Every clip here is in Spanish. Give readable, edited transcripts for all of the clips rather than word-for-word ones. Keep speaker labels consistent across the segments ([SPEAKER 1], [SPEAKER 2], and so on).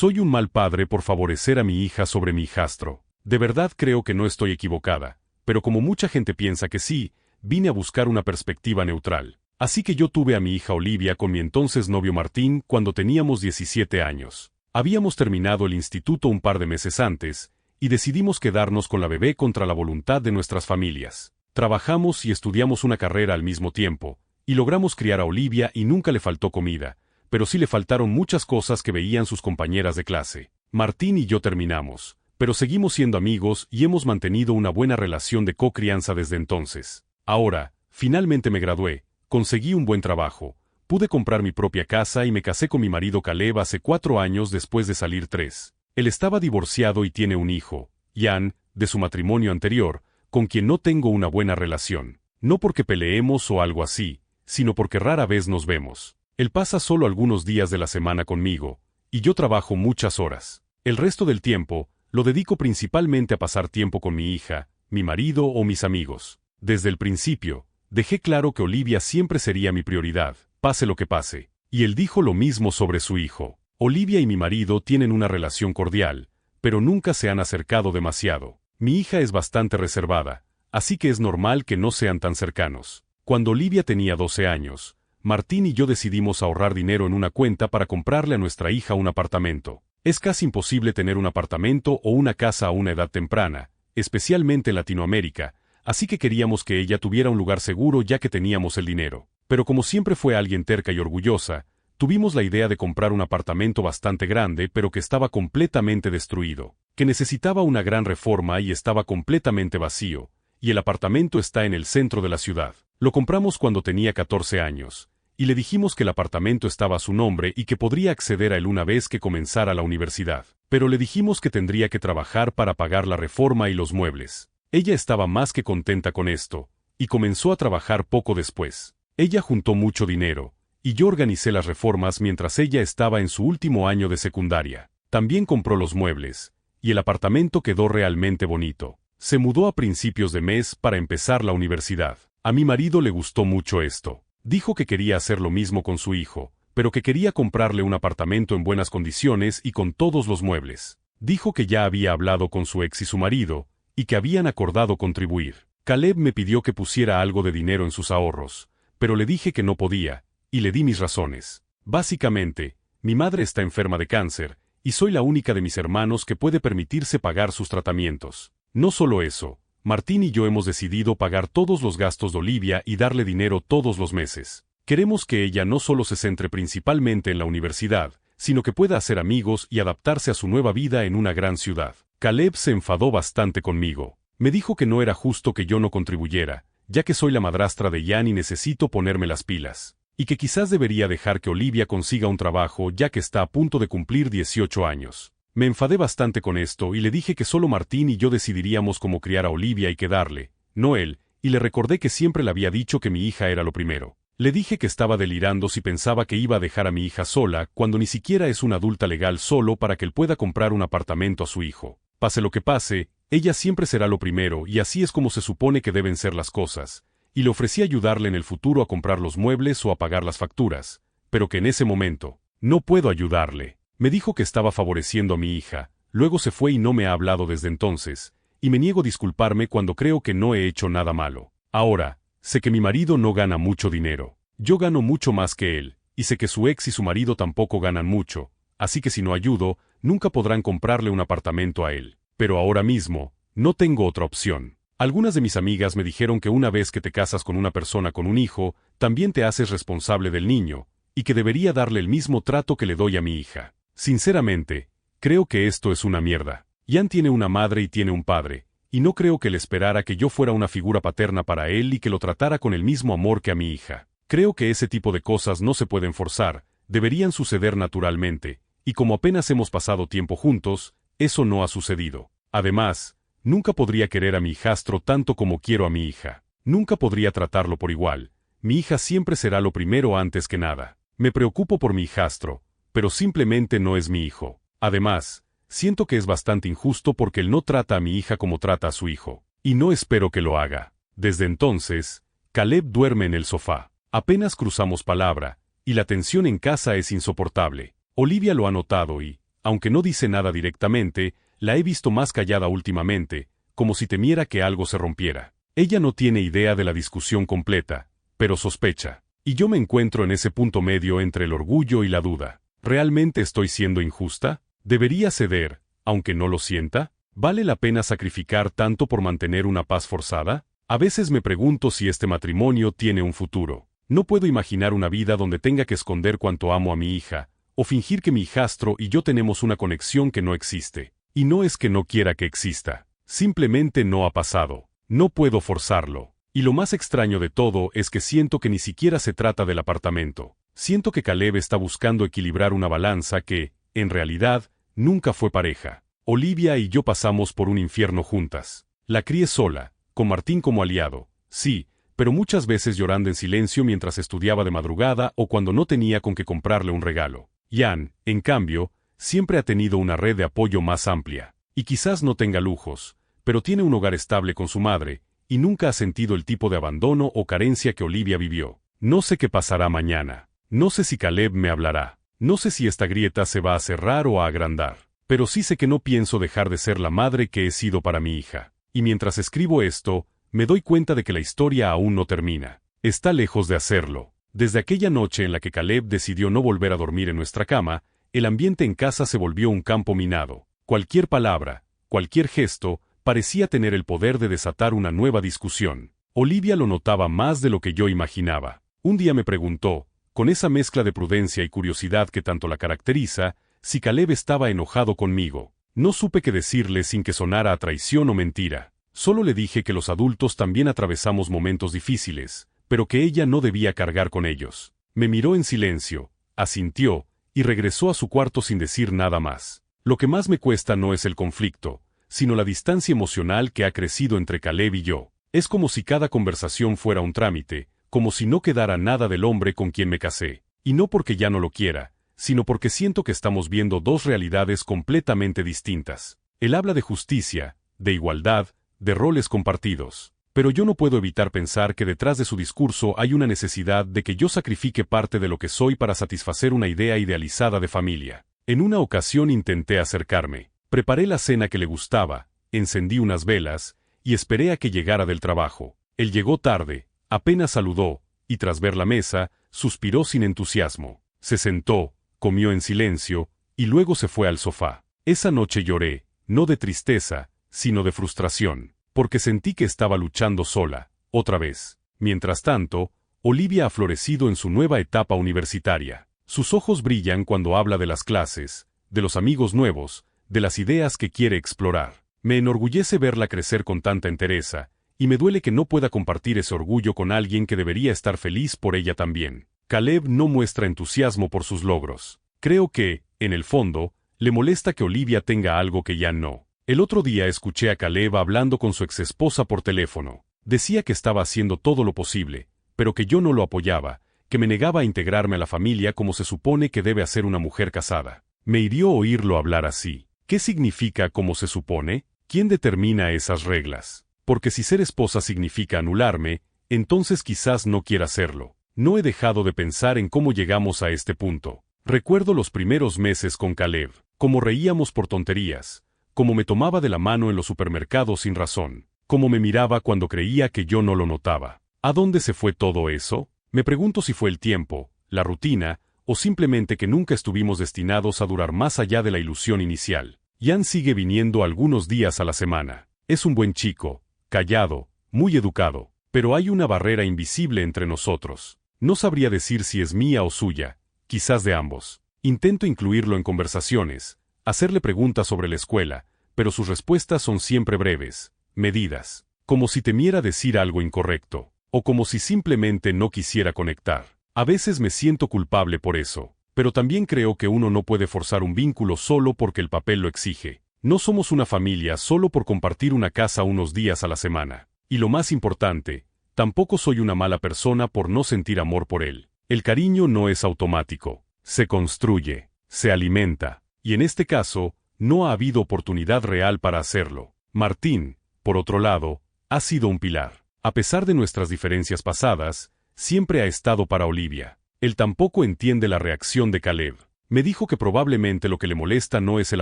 [SPEAKER 1] Soy un mal padre por favorecer a mi hija sobre mi hijastro. De verdad creo que no estoy equivocada, pero como mucha gente piensa que sí, vine a buscar una perspectiva neutral. Así que yo tuve a mi hija Olivia con mi entonces novio Martín cuando teníamos 17 años. Habíamos terminado el instituto un par de meses antes, y decidimos quedarnos con la bebé contra la voluntad de nuestras familias. Trabajamos y estudiamos una carrera al mismo tiempo, y logramos criar a Olivia y nunca le faltó comida, pero sí le faltaron muchas cosas que veían sus compañeras de clase. Martín y yo terminamos, pero seguimos siendo amigos y hemos mantenido una buena relación de co-crianza desde entonces. Ahora, finalmente me gradué, conseguí un buen trabajo, pude comprar mi propia casa y me casé con mi marido Caleb hace 4 años después de salir 3. Él estaba divorciado y tiene un hijo, Ian, de su matrimonio anterior, con quien no tengo una buena relación. No porque peleemos o algo así, sino porque rara vez nos vemos. Él pasa solo algunos días de la semana conmigo, y yo trabajo muchas horas. El resto del tiempo, lo dedico principalmente a pasar tiempo con mi hija, mi marido o mis amigos. Desde el principio, dejé claro que Olivia siempre sería mi prioridad, pase lo que pase. Y él dijo lo mismo sobre su hijo. Olivia y mi marido tienen una relación cordial, pero nunca se han acercado demasiado. Mi hija es bastante reservada, así que es normal que no sean tan cercanos. Cuando Olivia tenía 12 años, Martín y yo decidimos ahorrar dinero en una cuenta para comprarle a nuestra hija un apartamento. Es casi imposible tener un apartamento o una casa a una edad temprana, especialmente en Latinoamérica, así que queríamos que ella tuviera un lugar seguro ya que teníamos el dinero. Pero como siempre fue alguien terca y orgullosa, tuvimos la idea de comprar un apartamento bastante grande pero que estaba completamente destruido, que necesitaba una gran reforma y estaba completamente vacío, y el apartamento está en el centro de la ciudad. Lo compramos cuando tenía 14 años, y le dijimos que el apartamento estaba a su nombre y que podría acceder a él una vez que comenzara la universidad. Pero le dijimos que tendría que trabajar para pagar la reforma y los muebles. Ella estaba más que contenta con esto, y comenzó a trabajar poco después. Ella juntó mucho dinero, y yo organicé las reformas mientras ella estaba en su último año de secundaria. También compró los muebles, y el apartamento quedó realmente bonito. Se mudó a principios de mes para empezar la universidad. A mi marido le gustó mucho esto. Dijo que quería hacer lo mismo con su hijo, pero que quería comprarle un apartamento en buenas condiciones y con todos los muebles. Dijo que ya había hablado con su ex y su marido, y que habían acordado contribuir. Caleb me pidió que pusiera algo de dinero en sus ahorros, pero le dije que no podía, y le di mis razones. Básicamente, mi madre está enferma de cáncer, y soy la única de mis hermanos que puede permitirse pagar sus tratamientos. No solo eso, Martín y yo hemos decidido pagar todos los gastos de Olivia y darle dinero todos los meses. Queremos que ella no solo se centre principalmente en la universidad, sino que pueda hacer amigos y adaptarse a su nueva vida en una gran ciudad. Caleb se enfadó bastante conmigo. Me dijo que no era justo que yo no contribuyera, ya que soy la madrastra de Ian y necesito ponerme las pilas, y que quizás debería dejar que Olivia consiga un trabajo ya que está a punto de cumplir 18 años. Me enfadé bastante con esto y le dije que solo Martín y yo decidiríamos cómo criar a Olivia y quedarle, no él, y le recordé que siempre le había dicho que mi hija era lo primero. Le dije que estaba delirando si pensaba que iba a dejar a mi hija sola cuando ni siquiera es una adulta legal solo para que él pueda comprar un apartamento a su hijo. Pase lo que pase, ella siempre será lo primero y así es como se supone que deben ser las cosas, y le ofrecí ayudarle en el futuro a comprar los muebles o a pagar las facturas, pero que en ese momento, no puedo ayudarle. Me dijo que estaba favoreciendo a mi hija, luego se fue y no me ha hablado desde entonces, y me niego a disculparme cuando creo que no he hecho nada malo. Ahora, sé que mi marido no gana mucho dinero. Yo gano mucho más que él, y sé que su ex y su marido tampoco ganan mucho, así que si no ayudo, nunca podrán comprarle un apartamento a él. Pero ahora mismo, no tengo otra opción. Algunas de mis amigas me dijeron que una vez que te casas con una persona con un hijo, también te haces responsable del niño, y que debería darle el mismo trato que le doy a mi hija. Sinceramente, creo que esto es una mierda. Ian tiene una madre y tiene un padre, y no creo que él esperara que yo fuera una figura paterna para él y que lo tratara con el mismo amor que a mi hija. Creo que ese tipo de cosas no se pueden forzar, deberían suceder naturalmente, y como apenas hemos pasado tiempo juntos, eso no ha sucedido. Además, nunca podría querer a mi hijastro tanto como quiero a mi hija. Nunca podría tratarlo por igual. Mi hija siempre será lo primero antes que nada. Me preocupo por mi hijastro, pero simplemente no es mi hijo. Además, siento que es bastante injusto porque él no trata a mi hija como trata a su hijo, y no espero que lo haga. Desde entonces, Caleb duerme en el sofá. Apenas cruzamos palabra, y la tensión en casa es insoportable. Olivia lo ha notado y, Aunque no dice nada directamente, la he visto más callada últimamente, como si temiera que algo se rompiera. Ella no tiene idea de la discusión completa, pero sospecha. Y yo me encuentro en ese punto medio entre el orgullo y la duda. ¿Realmente estoy siendo injusta? ¿Debería ceder, aunque no lo sienta? ¿Vale la pena sacrificar tanto por mantener una paz forzada? A veces me pregunto si este matrimonio tiene un futuro. No puedo imaginar una vida donde tenga que esconder cuánto amo a mi hija, o fingir que mi hijastro y yo tenemos una conexión que no existe. Y no es que no quiera que exista. Simplemente no ha pasado. No puedo forzarlo. Y lo más extraño de todo es que siento que ni siquiera se trata del apartamento. Siento que Caleb está buscando equilibrar una balanza que, en realidad, nunca fue pareja. Olivia y yo pasamos por un infierno juntas. La crié sola, con Martín como aliado, sí, pero muchas veces llorando en silencio mientras estudiaba de madrugada o cuando no tenía con qué comprarle un regalo. Jan, en cambio, siempre ha tenido una red de apoyo más amplia. Y quizás no tenga lujos, pero tiene un hogar estable con su madre, y nunca ha sentido el tipo de abandono o carencia que Olivia vivió. No sé qué pasará mañana. No sé si Caleb me hablará. No sé si esta grieta se va a cerrar o a agrandar. Pero sí sé que no pienso dejar de ser la madre que he sido para mi hija. Y mientras escribo esto, me doy cuenta de que la historia aún no termina. Está lejos de hacerlo. Desde aquella noche en la que Caleb decidió no volver a dormir en nuestra cama, el ambiente en casa se volvió un campo minado. Cualquier palabra, cualquier gesto, parecía tener el poder de desatar una nueva discusión. Olivia lo notaba más de lo que yo imaginaba. Un día me preguntó, con esa mezcla de prudencia y curiosidad que tanto la caracteriza, si Caleb estaba enojado conmigo. No supe qué decirle sin que sonara a traición o mentira. Solo le dije que los adultos también atravesamos momentos difíciles, pero que ella no debía cargar con ellos. Me miró en silencio, asintió, y regresó a su cuarto sin decir nada más. Lo que más me cuesta no es el conflicto, sino la distancia emocional que ha crecido entre Caleb y yo. Es como si cada conversación fuera un trámite, como si no quedara nada del hombre con quien me casé. Y no porque ya no lo quiera, sino porque siento que estamos viendo dos realidades completamente distintas. Él habla de justicia, de igualdad, de roles compartidos. Pero yo no puedo evitar pensar que detrás de su discurso hay una necesidad de que yo sacrifique parte de lo que soy para satisfacer una idea idealizada de familia. En una ocasión intenté acercarme. Preparé la cena que le gustaba, encendí unas velas, y esperé a que llegara del trabajo. Él llegó tarde, apenas saludó, y tras ver la mesa, suspiró sin entusiasmo. Se sentó, comió en silencio, y luego se fue al sofá. Esa noche lloré, no de tristeza, sino de frustración, porque sentí que estaba luchando sola, otra vez. Mientras tanto, Olivia ha florecido en su nueva etapa universitaria. Sus ojos brillan cuando habla de las clases, de los amigos nuevos, de las ideas que quiere explorar. Me enorgullece verla crecer con tanta entereza, y me duele que no pueda compartir ese orgullo con alguien que debería estar feliz por ella también. Caleb no muestra entusiasmo por sus logros. Creo que, en el fondo, le molesta que Olivia tenga algo que ya no. El otro día escuché a Caleb hablando con su exesposa por teléfono. Decía que estaba haciendo todo lo posible, pero que yo no lo apoyaba, que me negaba a integrarme a la familia como se supone que debe hacer una mujer casada. Me hirió oírlo hablar así. ¿Qué significa como se supone? ¿Quién determina esas reglas? Porque si ser esposa significa anularme, entonces quizás no quiera hacerlo. No he dejado de pensar en cómo llegamos a este punto. Recuerdo los primeros meses con Caleb, cómo reíamos por tonterías, cómo me tomaba de la mano en los supermercados sin razón, cómo me miraba cuando creía que yo no lo notaba. ¿A dónde se fue todo eso? Me pregunto si fue el tiempo, la rutina, o simplemente que nunca estuvimos destinados a durar más allá de la ilusión inicial. Jan sigue viniendo algunos días a la semana. Es un buen chico, callado, muy educado, pero hay una barrera invisible entre nosotros. No sabría decir si es mía o suya, quizás de ambos. Intento incluirlo en conversaciones, hacerle preguntas sobre la escuela, pero sus respuestas son siempre breves, medidas, como si temiera decir algo incorrecto, o como si simplemente no quisiera conectar. A veces me siento culpable por eso, pero también creo que uno no puede forzar un vínculo solo porque el papel lo exige. No somos una familia solo por compartir una casa unos días a la semana. Y lo más importante, tampoco soy una mala persona por no sentir amor por él. El cariño no es automático, se construye, se alimenta, y en este caso, no ha habido oportunidad real para hacerlo. Martín, por otro lado, ha sido un pilar. A pesar de nuestras diferencias pasadas, siempre ha estado para Olivia. Él tampoco entiende la reacción de Caleb. Me dijo que probablemente lo que le molesta no es el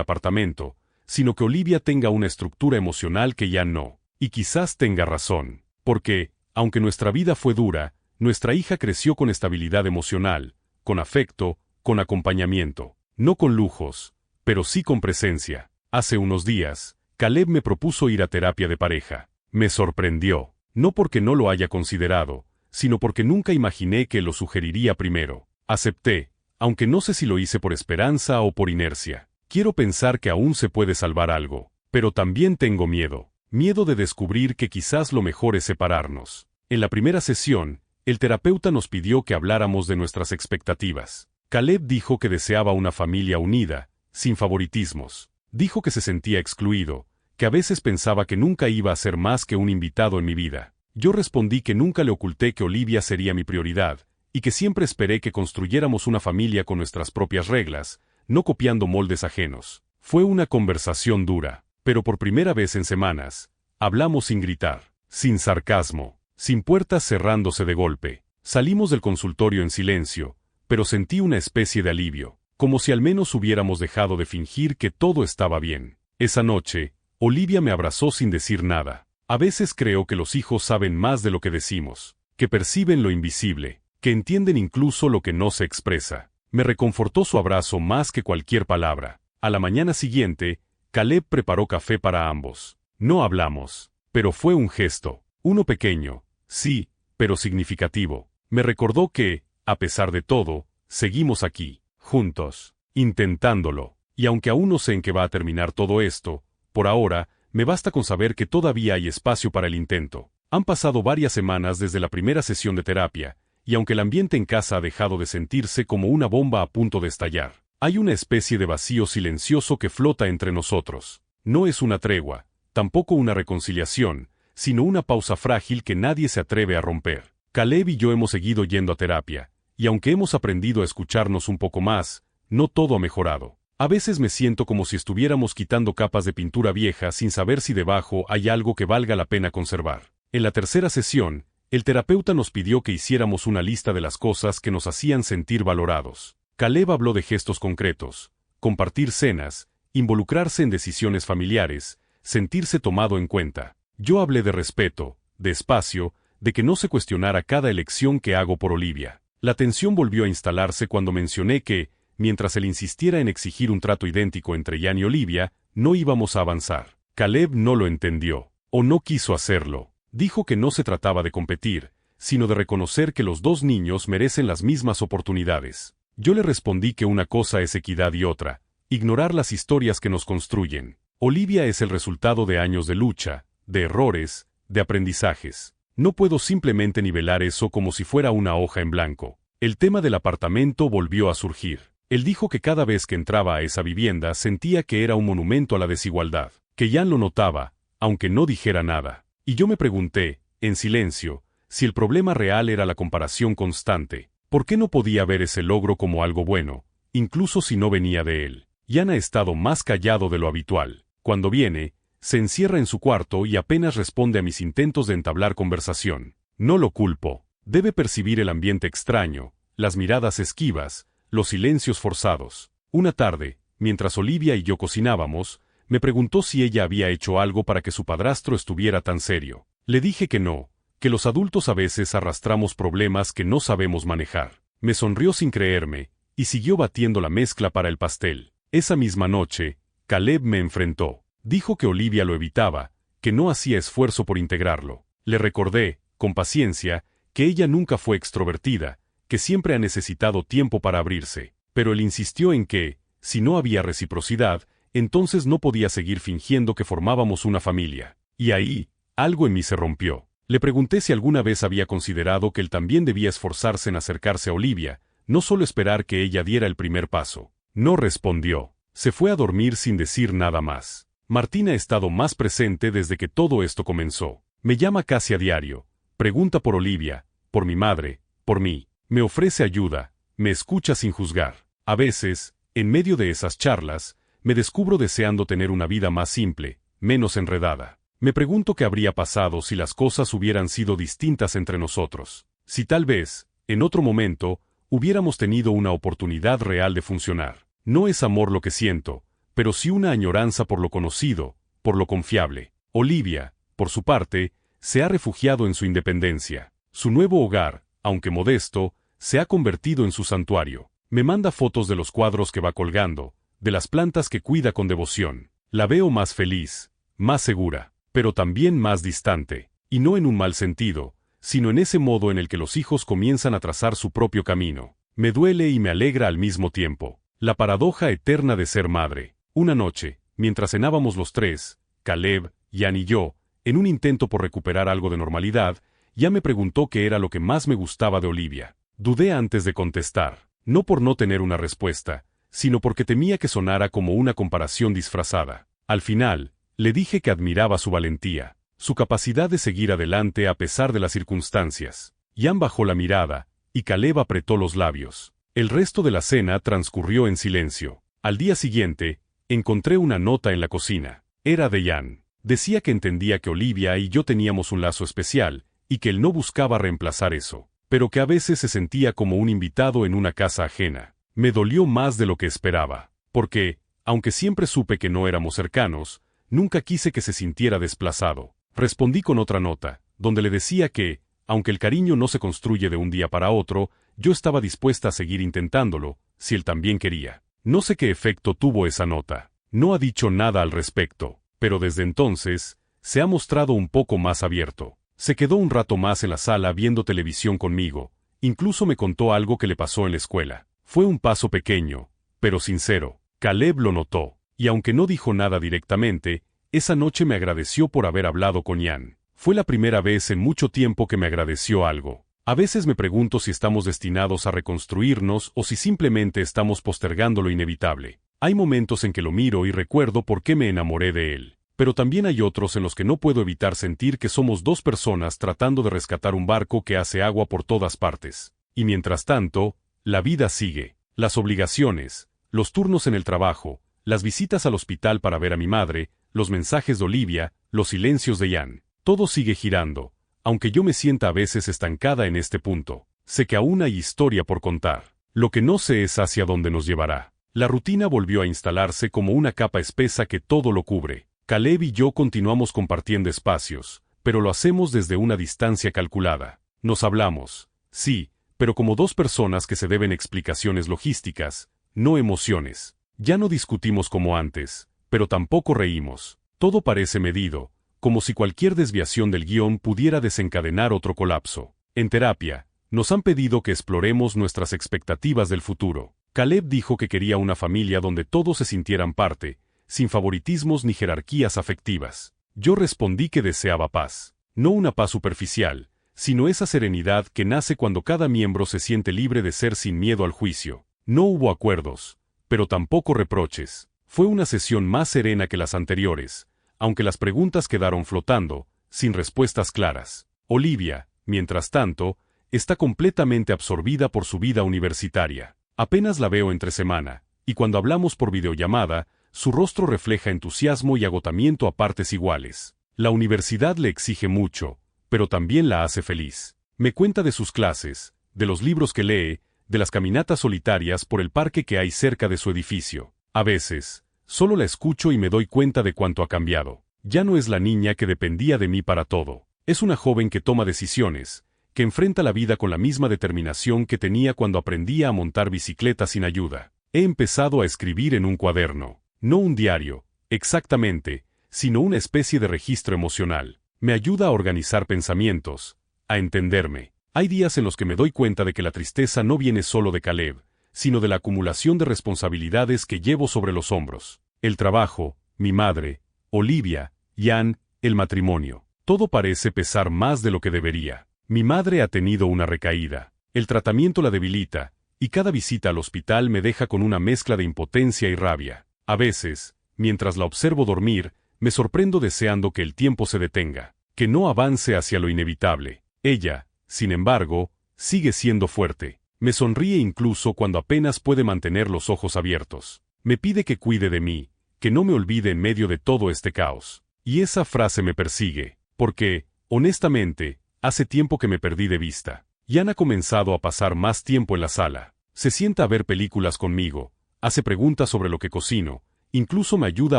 [SPEAKER 1] apartamento, sino que Olivia tenga una estructura emocional que ya no. Y quizás tenga razón. Porque, aunque nuestra vida fue dura, nuestra hija creció con estabilidad emocional, con afecto, con acompañamiento. No con lujos, pero sí con presencia. Hace unos días, Caleb me propuso ir a terapia de pareja. Me sorprendió. No porque no lo haya considerado, sino porque nunca imaginé que lo sugeriría primero. Acepté, aunque no sé si lo hice por esperanza o por inercia. Quiero pensar que aún se puede salvar algo, pero también tengo miedo. Miedo de descubrir que quizás lo mejor es separarnos. En la primera sesión, el terapeuta nos pidió que habláramos de nuestras expectativas. Caleb dijo que deseaba una familia unida, sin favoritismos. Dijo que se sentía excluido, que a veces pensaba que nunca iba a ser más que un invitado en mi vida. Yo respondí que nunca le oculté que Olivia sería mi prioridad, y que siempre esperé que construyéramos una familia con nuestras propias reglas, no copiando moldes ajenos. Fue una conversación dura, pero por primera vez en semanas, hablamos sin gritar, sin sarcasmo, sin puertas cerrándose de golpe. Salimos del consultorio en silencio, pero sentí una especie de alivio, como si al menos hubiéramos dejado de fingir que todo estaba bien. Esa noche, Olivia me abrazó sin decir nada. A veces creo que los hijos saben más de lo que decimos, que perciben lo invisible, que entienden incluso lo que no se expresa. Me reconfortó su abrazo más que cualquier palabra. A la mañana siguiente, Caleb preparó café para ambos. No hablamos, pero fue un gesto, uno pequeño, sí, pero significativo. Me recordó que, a pesar de todo, seguimos aquí, juntos, intentándolo. Y aunque aún no sé en qué va a terminar todo esto, por ahora, me basta con saber que todavía hay espacio para el intento. Han pasado varias semanas desde la primera sesión de terapia, y aunque el ambiente en casa ha dejado de sentirse como una bomba a punto de estallar, hay una especie de vacío silencioso que flota entre nosotros. No es una tregua, tampoco una reconciliación, sino una pausa frágil que nadie se atreve a romper. Caleb y yo hemos seguido yendo a terapia, y aunque hemos aprendido a escucharnos un poco más, no todo ha mejorado. A veces me siento como si estuviéramos quitando capas de pintura vieja sin saber si debajo hay algo que valga la pena conservar. En la tercera sesión, el terapeuta nos pidió que hiciéramos una lista de las cosas que nos hacían sentir valorados. Caleb habló de gestos concretos, compartir cenas, involucrarse en decisiones familiares, sentirse tomado en cuenta. Yo hablé de respeto, de espacio, de que no se cuestionara cada elección que hago por Olivia. La tensión volvió a instalarse cuando mencioné que, mientras él insistiera en exigir un trato idéntico entre Jan y Olivia, no íbamos a avanzar. Caleb no lo entendió, o no quiso hacerlo. Dijo que no se trataba de competir, sino de reconocer que los dos niños merecen las mismas oportunidades. Yo le respondí que una cosa es equidad y otra, ignorar las historias que nos construyen. Olivia es el resultado de años de lucha, de errores, de aprendizajes. No puedo simplemente nivelar eso como si fuera una hoja en blanco. El tema del apartamento volvió a surgir. Él dijo que cada vez que entraba a esa vivienda sentía que era un monumento a la desigualdad, que Jan lo notaba, aunque no dijera nada. Y yo me pregunté, en silencio, si el problema real era la comparación constante. ¿Por qué no podía ver ese logro como algo bueno, incluso si no venía de él? Jan ha estado más callado de lo habitual. Cuando viene, se encierra en su cuarto y apenas responde a mis intentos de entablar conversación. No lo culpo. Debe percibir el ambiente extraño, las miradas esquivas, los silencios forzados. Una tarde, mientras Olivia y yo cocinábamos, me preguntó si ella había hecho algo para que su padrastro estuviera tan serio. Le dije que no, que los adultos a veces arrastramos problemas que no sabemos manejar. Me sonrió sin creerme, y siguió batiendo la mezcla para el pastel. Esa misma noche, Caleb me enfrentó. Dijo que Olivia lo evitaba, que no hacía esfuerzo por integrarlo. Le recordé, con paciencia, que ella nunca fue extrovertida, que siempre ha necesitado tiempo para abrirse. Pero él insistió en que, si no había reciprocidad, entonces no podía seguir fingiendo que formábamos una familia. Y ahí, algo en mí se rompió. Le pregunté si alguna vez había considerado que él también debía esforzarse en acercarse a Olivia, no solo esperar que ella diera el primer paso. No respondió. Se fue a dormir sin decir nada más. Martina ha estado más presente desde que todo esto comenzó. Me llama casi a diario, pregunta por Olivia, por mi madre, por mí. Me ofrece ayuda, me escucha sin juzgar. A veces, en medio de esas charlas, me descubro deseando tener una vida más simple, menos enredada. Me pregunto qué habría pasado si las cosas hubieran sido distintas entre nosotros. Si tal vez, en otro momento, hubiéramos tenido una oportunidad real de funcionar. No es amor lo que siento, pero sí una añoranza por lo conocido, por lo confiable. Olivia, por su parte, se ha refugiado en su independencia. Su nuevo hogar, aunque modesto, se ha convertido en su santuario. Me manda fotos de los cuadros que va colgando, de las plantas que cuida con devoción. La veo más feliz, más segura, pero también más distante, y no en un mal sentido, sino en ese modo en el que los hijos comienzan a trazar su propio camino. Me duele y me alegra al mismo tiempo. La paradoja eterna de ser madre. Una noche, mientras cenábamos los tres, Caleb, Ian y yo, en un intento por recuperar algo de normalidad, ya me preguntó qué era lo que más me gustaba de Olivia. Dudé antes de contestar, no por no tener una respuesta, sino porque temía que sonara como una comparación disfrazada. Al final, le dije que admiraba su valentía, su capacidad de seguir adelante a pesar de las circunstancias. Ian bajó la mirada, y Caleb apretó los labios. El resto de la cena transcurrió en silencio. Al día siguiente, encontré una nota en la cocina. Era de Ian. Decía que entendía que Olivia y yo teníamos un lazo especial, y que él no buscaba reemplazar eso, pero que a veces se sentía como un invitado en una casa ajena. Me dolió más de lo que esperaba, porque, aunque siempre supe que no éramos cercanos, nunca quise que se sintiera desplazado. Respondí con otra nota, donde le decía que, aunque el cariño no se construye de un día para otro, yo estaba dispuesta a seguir intentándolo, si él también quería. No sé qué efecto tuvo esa nota. No ha dicho nada al respecto, pero desde entonces, se ha mostrado un poco más abierto. Se quedó un rato más en la sala viendo televisión conmigo, incluso me contó algo que le pasó en la escuela. Fue un paso pequeño, pero sincero. Caleb lo notó, y aunque no dijo nada directamente, esa noche me agradeció por haber hablado con Ian. Fue la primera vez en mucho tiempo que me agradeció algo. A veces me pregunto si estamos destinados a reconstruirnos o si simplemente estamos postergando lo inevitable. Hay momentos en que lo miro y recuerdo por qué me enamoré de él. Pero también hay otros en los que no puedo evitar sentir que somos dos personas tratando de rescatar un barco que hace agua por todas partes. Y mientras tanto, la vida sigue. Las obligaciones, los turnos en el trabajo, las visitas al hospital para ver a mi madre, los mensajes de Olivia, los silencios de Ian. Todo sigue girando, aunque yo me sienta a veces estancada en este punto. Sé que aún hay historia por contar. Lo que no sé es hacia dónde nos llevará. La rutina volvió a instalarse como una capa espesa que todo lo cubre. Caleb y yo continuamos compartiendo espacios, pero lo hacemos desde una distancia calculada. Nos hablamos, sí, pero como dos personas que se deben explicaciones logísticas, no emociones. Ya no discutimos como antes, pero tampoco reímos. Todo parece medido, como si cualquier desviación del guión pudiera desencadenar otro colapso. En terapia, nos han pedido que exploremos nuestras expectativas del futuro. Caleb dijo que quería una familia donde todos se sintieran parte, sin favoritismos ni jerarquías afectivas. Yo respondí que deseaba paz. No una paz superficial, sino esa serenidad que nace cuando cada miembro se siente libre de ser sin miedo al juicio. No hubo acuerdos, pero tampoco reproches. Fue una sesión más serena que las anteriores, aunque las preguntas quedaron flotando, sin respuestas claras. Olivia, mientras tanto, está completamente absorbida por su vida universitaria. Apenas la veo entre semana, y cuando hablamos por videollamada, su rostro refleja entusiasmo y agotamiento a partes iguales. La universidad le exige mucho, pero también la hace feliz. Me cuenta de sus clases, de los libros que lee, de las caminatas solitarias por el parque que hay cerca de su edificio. A veces, solo la escucho y me doy cuenta de cuánto ha cambiado. Ya no es la niña que dependía de mí para todo. Es una joven que toma decisiones, que enfrenta la vida con la misma determinación que tenía cuando aprendía a montar bicicleta sin ayuda. He empezado a escribir en un cuaderno. No un diario, exactamente, sino una especie de registro emocional. Me ayuda a organizar pensamientos, a entenderme. Hay días en los que me doy cuenta de que la tristeza no viene solo de Caleb, sino de la acumulación de responsabilidades que llevo sobre los hombros. El trabajo, mi madre, Olivia, Ian, el matrimonio. Todo parece pesar más de lo que debería. Mi madre ha tenido una recaída. El tratamiento la debilita, y cada visita al hospital me deja con una mezcla de impotencia y rabia. A veces, mientras la observo dormir, me sorprendo deseando que el tiempo se detenga, que no avance hacia lo inevitable. Ella, sin embargo, sigue siendo fuerte. Me sonríe incluso cuando apenas puede mantener los ojos abiertos. Me pide que cuide de mí, que no me olvide en medio de todo este caos. Y esa frase me persigue, porque, honestamente, hace tiempo que me perdí de vista. Jan ha comenzado a pasar más tiempo en la sala. Se sienta a ver películas conmigo, hace preguntas sobre lo que cocino, incluso me ayuda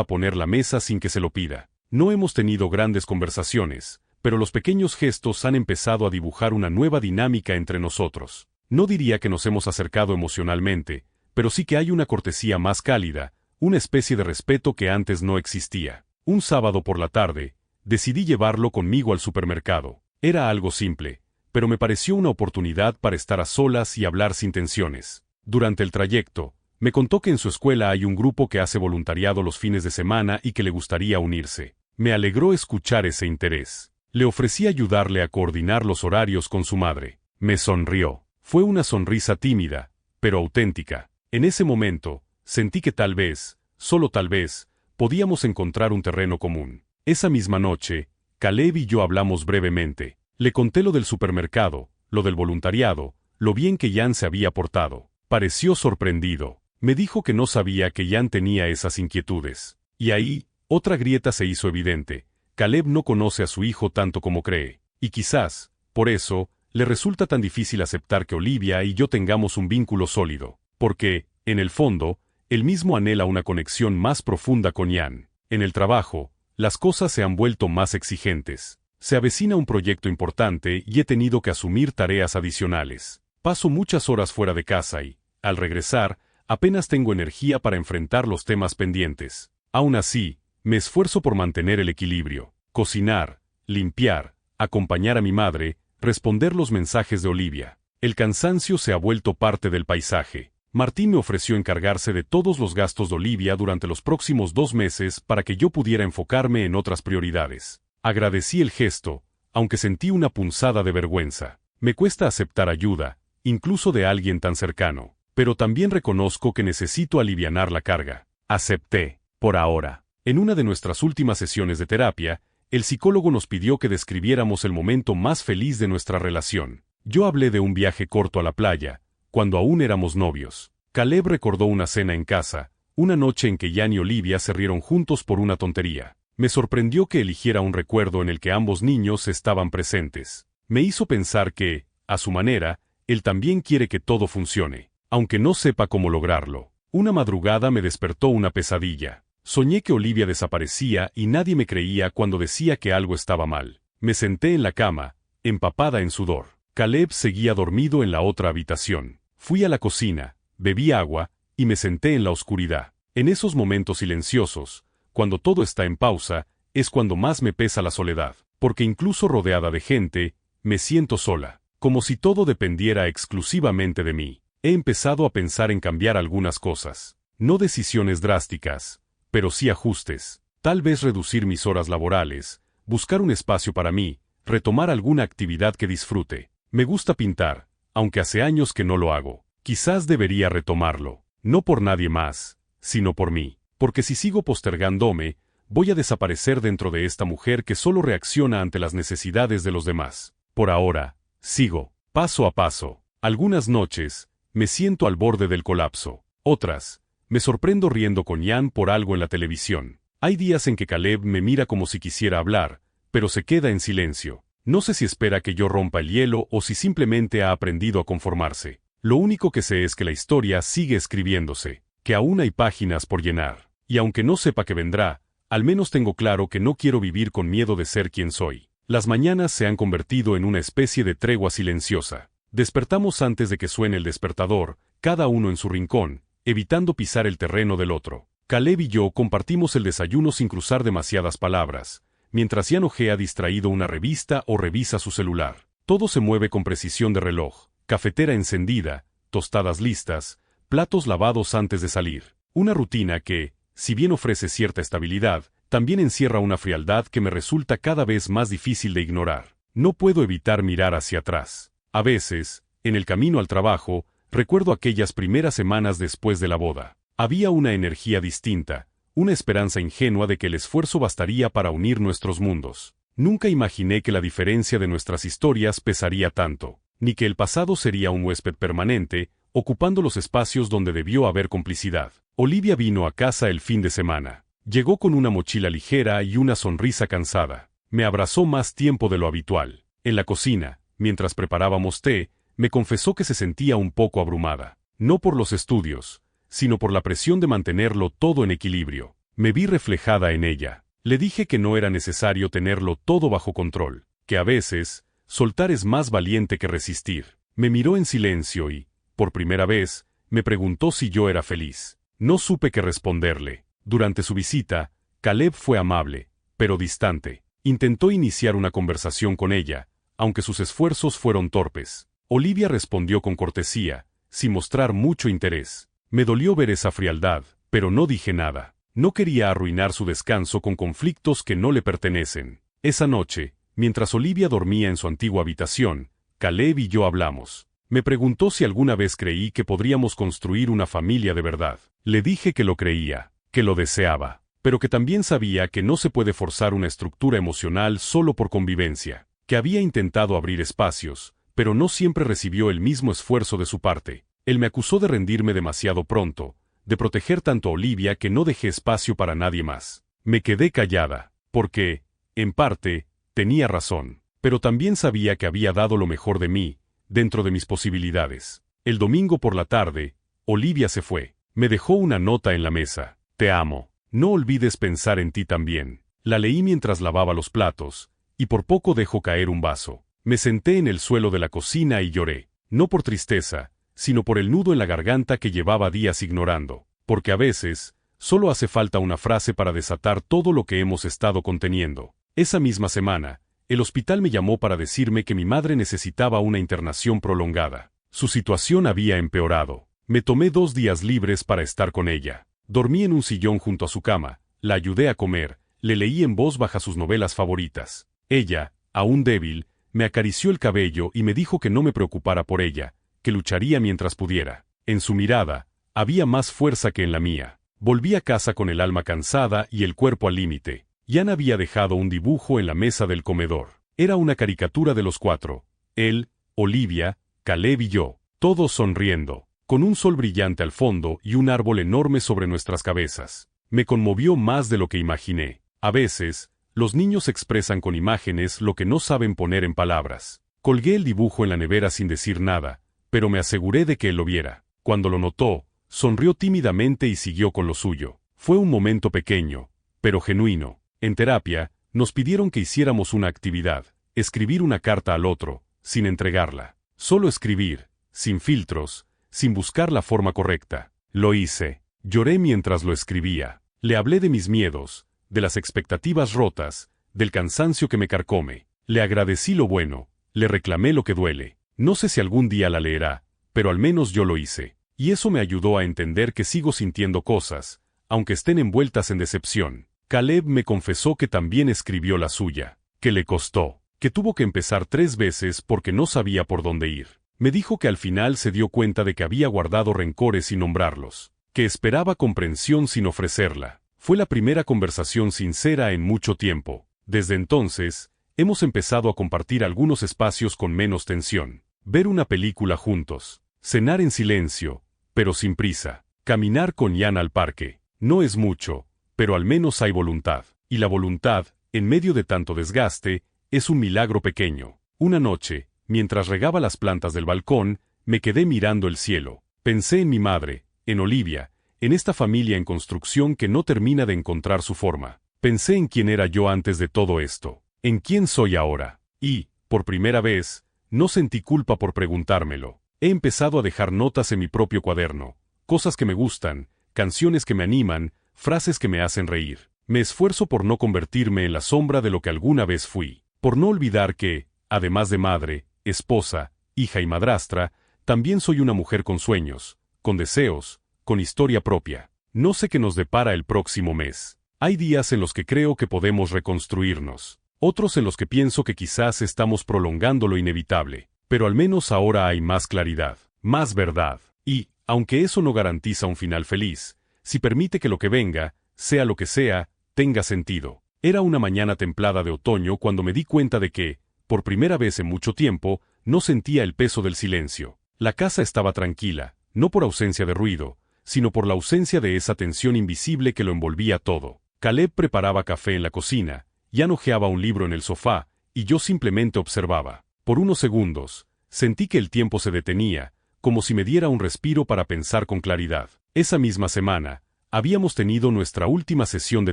[SPEAKER 1] a poner la mesa sin que se lo pida. No hemos tenido grandes conversaciones, pero los pequeños gestos han empezado a dibujar una nueva dinámica entre nosotros. No diría que nos hemos acercado emocionalmente, pero sí que hay una cortesía más cálida, una especie de respeto que antes no existía. Un sábado por la tarde, decidí llevarlo conmigo al supermercado. Era algo simple, pero me pareció una oportunidad para estar a solas y hablar sin tensiones. Durante el trayecto, me contó que en su escuela hay un grupo que hace voluntariado los fines de semana y que le gustaría unirse. Me alegró escuchar ese interés. Le ofrecí ayudarle a coordinar los horarios con su madre. Me sonrió. Fue una sonrisa tímida, pero auténtica. En ese momento, sentí que tal vez, solo tal vez, podíamos encontrar un terreno común. Esa misma noche, Caleb y yo hablamos brevemente. Le conté lo del supermercado, lo del voluntariado, lo bien que Jan se había portado. Pareció sorprendido. Me dijo que no sabía que Jan tenía esas inquietudes. Y ahí, otra grieta se hizo evidente. Caleb no conoce a su hijo tanto como cree. Y quizás, por eso, le resulta tan difícil aceptar que Olivia y yo tengamos un vínculo sólido. Porque, en el fondo, él mismo anhela una conexión más profunda con Jan. En el trabajo, las cosas se han vuelto más exigentes. Se avecina un proyecto importante y he tenido que asumir tareas adicionales. Paso muchas horas fuera de casa y, al regresar, apenas tengo energía para enfrentar los temas pendientes. Aún así, me esfuerzo por mantener el equilibrio. Cocinar, limpiar, acompañar a mi madre, responder los mensajes de Olivia. El cansancio se ha vuelto parte del paisaje. Martín me ofreció encargarse de todos los gastos de Olivia durante los próximos 2 meses para que yo pudiera enfocarme en otras prioridades. Agradecí el gesto, aunque sentí una punzada de vergüenza. Me cuesta aceptar ayuda, incluso de alguien tan cercano, pero también reconozco que necesito alivianar la carga. Acepté, por ahora. En una de nuestras últimas sesiones de terapia, el psicólogo nos pidió que describiéramos el momento más feliz de nuestra relación. Yo hablé de un viaje corto a la playa, cuando aún éramos novios. Caleb recordó una cena en casa, una noche en que Jan y Olivia se rieron juntos por una tontería. Me sorprendió que eligiera un recuerdo en el que ambos niños estaban presentes. Me hizo pensar que, a su manera, él también quiere que todo funcione, aunque no sepa cómo lograrlo. Una madrugada me despertó una pesadilla. Soñé que Olivia desaparecía y nadie me creía cuando decía que algo estaba mal. Me senté en la cama, empapada en sudor. Caleb seguía dormido en la otra habitación. Fui a la cocina, bebí agua, y me senté en la oscuridad. En esos momentos silenciosos, cuando todo está en pausa, es cuando más me pesa la soledad, porque incluso rodeada de gente, me siento sola, como si todo dependiera exclusivamente de mí. He empezado a pensar en cambiar algunas cosas. No decisiones drásticas, pero sí ajustes. Tal vez reducir mis horas laborales, buscar un espacio para mí, retomar alguna actividad que disfrute. Me gusta pintar, aunque hace años que no lo hago. Quizás debería retomarlo, no por nadie más, sino por mí. Porque si sigo postergándome, voy a desaparecer dentro de esta mujer que solo reacciona ante las necesidades de los demás. Por ahora, sigo, paso a paso. Algunas noches, me siento al borde del colapso. Otras, me sorprendo riendo con Jan por algo en la televisión. Hay días en que Caleb me mira como si quisiera hablar, pero se queda en silencio. No sé si espera que yo rompa el hielo o si simplemente ha aprendido a conformarse. Lo único que sé es que la historia sigue escribiéndose, que aún hay páginas por llenar. Y aunque no sepa qué vendrá, al menos tengo claro que no quiero vivir con miedo de ser quien soy. Las mañanas se han convertido en una especie de tregua silenciosa. Despertamos antes de que suene el despertador, cada uno en su rincón, evitando pisar el terreno del otro. Caleb y yo compartimos el desayuno sin cruzar demasiadas palabras, mientras Jan ojea distraído una revista o revisa su celular. Todo se mueve con precisión de reloj, cafetera encendida, tostadas listas, platos lavados antes de salir. Una rutina que, si bien ofrece cierta estabilidad, también encierra una frialdad que me resulta cada vez más difícil de ignorar. No puedo evitar mirar hacia atrás. A veces, en el camino al trabajo, recuerdo aquellas primeras semanas después de la boda. Había una energía distinta, una esperanza ingenua de que el esfuerzo bastaría para unir nuestros mundos. Nunca imaginé que la diferencia de nuestras historias pesaría tanto, ni que el pasado sería un huésped permanente, ocupando los espacios donde debió haber complicidad. Olivia vino a casa el fin de semana. Llegó con una mochila ligera y una sonrisa cansada. Me abrazó más tiempo de lo habitual. En la cocina, mientras preparábamos té, me confesó que se sentía un poco abrumada, no por los estudios, sino por la presión de mantenerlo todo en equilibrio. Me vi reflejada en ella. Le dije que no era necesario tenerlo todo bajo control, que a veces, soltar es más valiente que resistir. Me miró en silencio y, por primera vez, me preguntó si yo era feliz. No supe qué responderle. Durante su visita, Caleb fue amable, pero distante. Intentó iniciar una conversación con ella, aunque sus esfuerzos fueron torpes. Olivia respondió con cortesía, sin mostrar mucho interés. Me dolió ver esa frialdad, pero no dije nada. No quería arruinar su descanso con conflictos que no le pertenecen. Esa noche, mientras Olivia dormía en su antigua habitación, Caleb y yo hablamos. Me preguntó si alguna vez creí que podríamos construir una familia de verdad. Le dije que lo creía, que lo deseaba, pero que también sabía que no se puede forzar una estructura emocional solo por convivencia, que había intentado abrir espacios, pero no siempre recibió el mismo esfuerzo de su parte. Él me acusó de rendirme demasiado pronto, de proteger tanto a Olivia que no dejé espacio para nadie más. Me quedé callada, porque, en parte, tenía razón, pero también sabía que había dado lo mejor de mí, dentro de mis posibilidades. El domingo por la tarde, Olivia se fue. Me dejó una nota en la mesa. Te amo. No olvides pensar en ti también. La leí mientras lavaba los platos, y por poco dejó caer un vaso. Me senté en el suelo de la cocina y lloré, no por tristeza, sino por el nudo en la garganta que llevaba días ignorando, porque a veces, solo hace falta una frase para desatar todo lo que hemos estado conteniendo. Esa misma semana, el hospital me llamó para decirme que mi madre necesitaba una internación prolongada. Su situación había empeorado. Me tomé 2 días libres para estar con ella. Dormí en un sillón junto a su cama, la ayudé a comer, le leí en voz baja sus novelas favoritas. Ella, aún débil, me acarició el cabello y me dijo que no me preocupara por ella, que lucharía mientras pudiera. En su mirada, había más fuerza que en la mía. Volví a casa con el alma cansada y el cuerpo al límite. Jan había dejado un dibujo en la mesa del comedor. Era una caricatura de los 4. Él, Olivia, Caleb y yo, todos sonriendo, con un sol brillante al fondo y un árbol enorme sobre nuestras cabezas. Me conmovió más de lo que imaginé. A veces, los niños expresan con imágenes lo que no saben poner en palabras. Colgué el dibujo en la nevera sin decir nada, pero me aseguré de que él lo viera. Cuando lo notó, sonrió tímidamente y siguió con lo suyo. Fue un momento pequeño, pero genuino. En terapia, nos pidieron que hiciéramos una actividad, escribir una carta al otro, sin entregarla. Solo escribir, sin filtros, sin buscar la forma correcta. Lo hice. Lloré mientras lo escribía. Le hablé de mis miedos, de las expectativas rotas, del cansancio que me carcome. Le agradecí lo bueno, le reclamé lo que duele. No sé si algún día la leerá, pero al menos yo lo hice. Y eso me ayudó a entender que sigo sintiendo cosas, aunque estén envueltas en decepción. Caleb me confesó que también escribió la suya, que le costó, que tuvo que empezar 3 veces porque no sabía por dónde ir. Me dijo que al final se dio cuenta de que había guardado rencores sin nombrarlos, que esperaba comprensión sin ofrecerla. Fue la primera conversación sincera en mucho tiempo. Desde entonces, hemos empezado a compartir algunos espacios con menos tensión. Ver una película juntos, cenar en silencio, pero sin prisa, caminar con Jan al parque. No es mucho, pero al menos hay voluntad. Y la voluntad, en medio de tanto desgaste, es un milagro pequeño. Una noche, mientras regaba las plantas del balcón, me quedé mirando el cielo. Pensé en mi madre, en Olivia, en esta familia en construcción que no termina de encontrar su forma. Pensé en quién era yo antes de todo esto, en quién soy ahora. Y, por primera vez, no sentí culpa por preguntármelo. He empezado a dejar notas en mi propio cuaderno, cosas que me gustan, canciones que me animan, frases que me hacen reír. Me esfuerzo por no convertirme en la sombra de lo que alguna vez fui, por no olvidar que, además de madre, esposa, hija y madrastra, también soy una mujer con sueños, con deseos, con historia propia. No sé qué nos depara el próximo mes. Hay días en los que creo que podemos reconstruirnos, otros en los que pienso que quizás estamos prolongando lo inevitable, pero al menos ahora hay más claridad, más verdad. Y, aunque eso no garantiza un final feliz, si permite que lo que venga, sea lo que sea, tenga sentido. Era una mañana templada de otoño cuando me di cuenta de que, por primera vez en mucho tiempo, no sentía el peso del silencio. La casa estaba tranquila, no por ausencia de ruido, sino por la ausencia de esa tensión invisible que lo envolvía todo. Caleb preparaba café en la cocina, Jan hojeaba un libro en el sofá, y yo simplemente observaba. Por unos segundos, Sentí que el tiempo se detenía, como si me diera un respiro para pensar con claridad. Esa misma semana, habíamos tenido nuestra última sesión de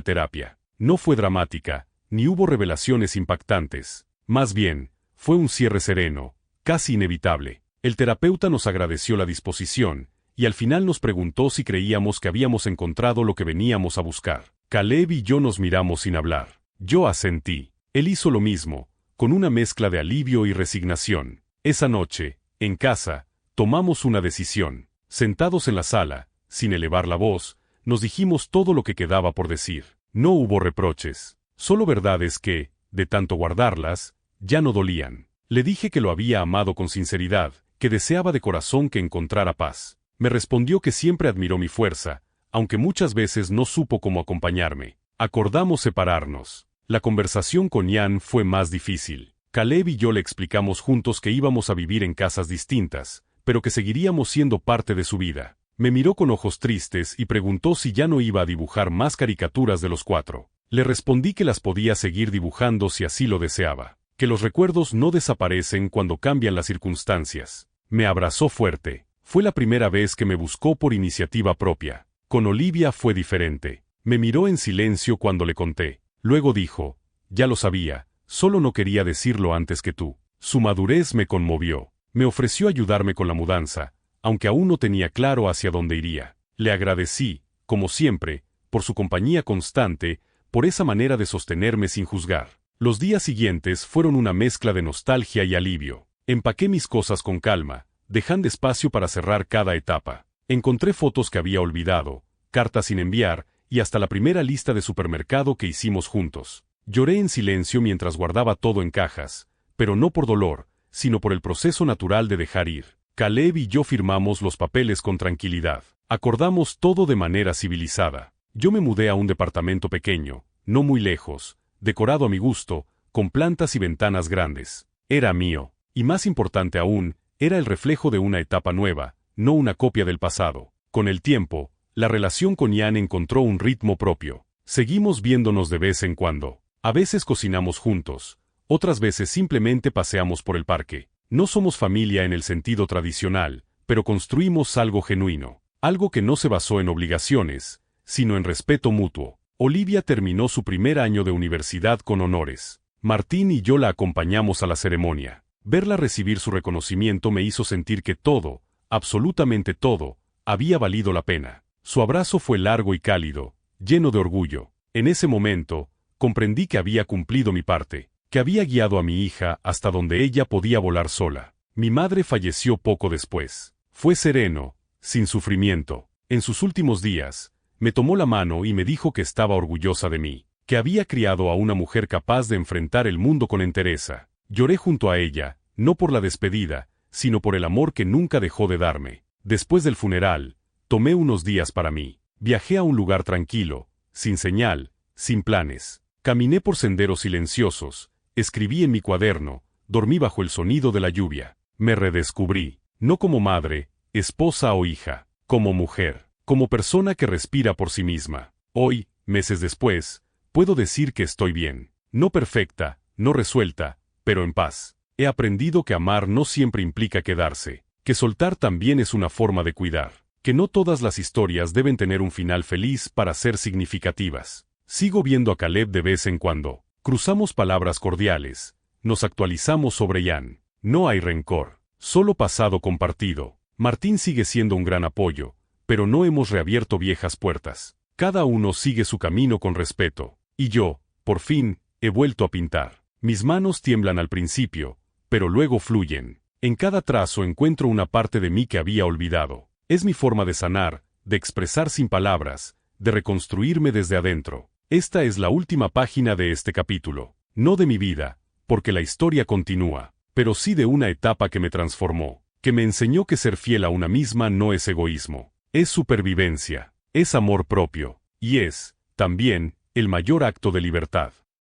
[SPEAKER 1] terapia. No fue dramática, ni hubo revelaciones impactantes. Más bien, fue un cierre sereno, casi inevitable. El terapeuta nos agradeció la disposición, y al final nos preguntó si creíamos que habíamos encontrado lo que veníamos a buscar. Caleb y yo nos miramos sin hablar. Yo asentí. Él hizo lo mismo, con una mezcla de alivio y resignación. Esa noche, en casa, tomamos una decisión. Sentados en la sala, sin elevar la voz, nos dijimos todo lo que quedaba por decir. No hubo reproches, solo verdades que, de tanto guardarlas, ya no dolían. Le dije que lo había amado con sinceridad, que deseaba de corazón que encontrara paz. Me respondió que siempre admiró mi fuerza, aunque muchas veces no supo cómo acompañarme. Acordamos separarnos. La conversación con Ian fue más difícil. Caleb y yo le explicamos juntos que íbamos a vivir en casas distintas, pero que seguiríamos siendo parte de su vida. Me miró con ojos tristes y preguntó si ya no iba a dibujar más caricaturas de los 4. Le respondí que las podía seguir dibujando si así lo deseaba, que los recuerdos no desaparecen cuando cambian las circunstancias. Me abrazó fuerte. Fue la primera vez que me buscó por iniciativa propia. Con Olivia fue diferente. Me miró en silencio cuando le conté. Luego dijo, ya lo sabía, solo no quería decirlo antes que tú. Su madurez me conmovió. Me ofreció ayudarme con la mudanza, aunque aún no tenía claro hacia dónde iría. Le agradecí, como siempre, por su compañía constante, por esa manera de sostenerme sin juzgar. Los días siguientes fueron una mezcla de nostalgia y alivio. Empaqué mis cosas con calma, dejando espacio para cerrar cada etapa. Encontré fotos que había olvidado, cartas sin enviar, y hasta la primera lista de supermercado que hicimos juntos. Lloré en silencio mientras guardaba todo en cajas, pero no por dolor, sino por el proceso natural de dejar ir. Caleb y yo firmamos los papeles con tranquilidad. Acordamos todo de manera civilizada. Yo me mudé a un departamento pequeño, no muy lejos, decorado a mi gusto, con plantas y ventanas grandes. Era mío, y más importante aún, era el reflejo de una etapa nueva, no una copia del pasado. Con el tiempo, la relación con Ian encontró un ritmo propio. Seguimos viéndonos de vez en cuando. A veces cocinamos juntos, otras veces simplemente paseamos por el parque. No somos familia en el sentido tradicional, pero construimos algo genuino, algo que no se basó en obligaciones, sino en respeto mutuo. Olivia terminó su primer año de universidad con honores. Martín y yo la acompañamos a la ceremonia. Verla recibir su reconocimiento me hizo sentir que todo, absolutamente todo, había valido la pena. Su abrazo fue largo y cálido, lleno de orgullo. En ese momento, comprendí que había cumplido mi parte, que había guiado a mi hija hasta donde ella podía volar sola. Mi madre falleció poco después. Fue sereno, sin sufrimiento. En sus últimos días, me tomó la mano y me dijo que estaba orgullosa de mí, que había criado a una mujer capaz de enfrentar el mundo con entereza. Lloré junto a ella, no por la despedida, sino por el amor que nunca dejó de darme. Después del funeral, tomé unos días para mí. Viajé a un lugar tranquilo, sin señal, sin planes. Caminé por senderos silenciosos, escribí en mi cuaderno, dormí bajo el sonido de la lluvia. Me redescubrí, no como madre, esposa o hija, como mujer, como persona que respira por sí misma. Hoy, meses después, puedo decir que estoy bien. No perfecta, no resuelta, pero en paz. He aprendido que amar no siempre implica quedarse, que soltar también es una forma de cuidar, que no todas las historias deben tener un final feliz para ser significativas. Sigo viendo a Caleb de vez en cuando. Cruzamos palabras cordiales, nos actualizamos sobre Ian. No hay rencor, solo pasado compartido. Martín sigue siendo un gran apoyo, pero no hemos reabierto viejas puertas. Cada uno sigue su camino con respeto. Y yo, por fin, he vuelto a pintar. Mis manos tiemblan al principio, pero luego fluyen. En cada trazo encuentro una parte de mí que había olvidado. Es mi forma de sanar, de expresar sin palabras, de reconstruirme desde adentro. Esta es la última página de este capítulo. No de mi vida, porque la historia continúa, pero sí de una etapa que me transformó, que me enseñó que ser fiel a una misma no es egoísmo, es supervivencia, es amor propio, y es, también, el mayor acto de libertad.